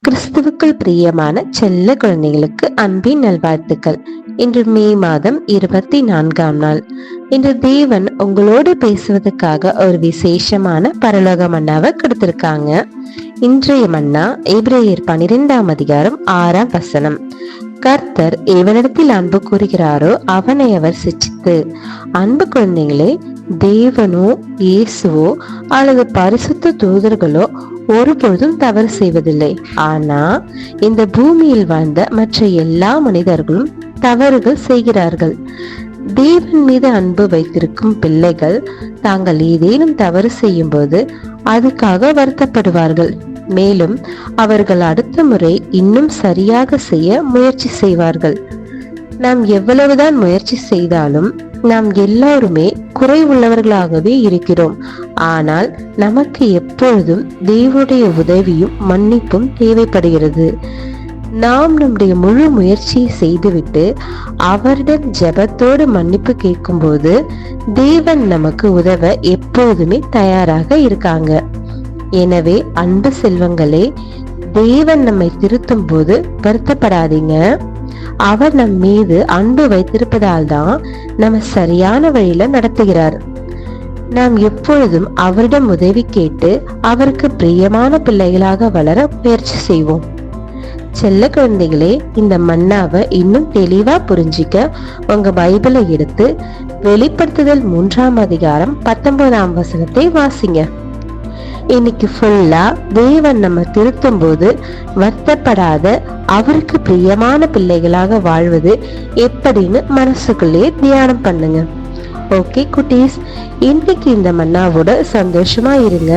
கிறிஸ்துவுக்குள் பிரியமான செல்ல குழந்தைகளுக்கு அன்பின் நல்வாழ்த்துக்கள். இன்று மே மாதம் 24ஆம் நாள். இன்று தேவன் உங்களோடு பேசுவதற்காக ஒரு விசேஷமான பரலோக மன்னாவை கொடுத்திருக்காங்க. இன்றைய மன்னா எபிரேயர் 12ஆம் அதிகாரம் 6ஆம் வசனம். கர்த்தர் எவனிடத்தில் அன்பு கூறுகிறாரோ அவனை அவர் சிச்சித்து. அன்பு குழந்தைகளே, தேவனோ இயேசுவோ அல்லது பரிசுத்த தூதர்களோ ஒருபொழுதும் தவறு செய்வதில்லை. ஆனா இந்த பூமியில் வாழ்ந்த மற்ற எல்லா மனிதர்களும் தவறுகள் செய்கிறார்கள். தேவன் மீது அன்பு வைத்திருக்கும் பிள்ளைகள் தாங்கள் ஏதேனும் தவறு செய்யும் போது அதுக்காக வருத்தப்படுவார்கள். மேலும் அவர்கள் அடுத்த முறை இன்னும் சரியாக செய்ய முயற்சி செய்வார்கள். நாம் எவ்வளவுதான் முயற்சி செய்தாலும் நாம் எல்லாருமே குறை உள்ளவர்களாகவே இருக்கிறோம். ஆனால் நமக்கு எப்பொழுதும் தேவனுடைய உதவியும் மன்னிப்பும் தேவைப்படுகிறது. நாம் நம்முடைய முழு முயற்சியை செய்துவிட்டு அவரிடம் ஜெபத்தோடு மன்னிப்பு கேட்கும் போது தேவன் நமக்கு உதவ எப்போதுமே தயாராக இருக்காங்க. எனவே அன்பு செல்வங்களே, தேவன் நம்மை திருத்தும் போது வருத்தப்படாதீங்க. அவர் நம் மீது அன்பு வைத்திருப்பதால் தான் நம்ம சரியான வழியில நடத்துகிறார். நாம் எப்பொழுதும் அவரிடம் உதவி கேட்டு அவருக்கு பிரியமான பிள்ளைகளாக வளர முயற்சி செய்வோம். செல்ல குழந்தைகளே, இந்த மன்னாவை இன்னும் தெளிவா புரிஞ்சிக்க உங்க பைபிளை எடுத்து வெளிப்படுத்துதல் 3ஆம் அதிகாரம் 19ஆம் வசனத்தை வாசிங்க. இன்னைக்கு ஃபுல்லா தேவன் நம்ம திருத்தும் போது வருத்தப்படாத அவருக்கு பிரியமான பிள்ளைகளாக வாழ்வது எப்படின்னு மனசுக்குள்ளே தியானம் பண்ணுங்க. ஓகே குட்டீஸ், இன்னைக்கு இந்த மன்னாவோட சந்தோஷமா இருங்க.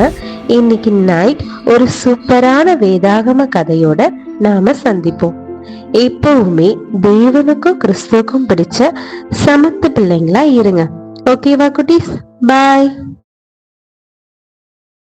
இன்னைக்கு நைட் ஒரு சூப்பரான வேதாகம கதையோட நாம சந்திப்போம். எப்பவுமே தேவனுக்கும் கிறிஸ்துவுக்கும் பிடிச்ச சமத்து பிள்ளைங்களா இருங்க. ஓகேவா குட்டீஸ்? பாய்.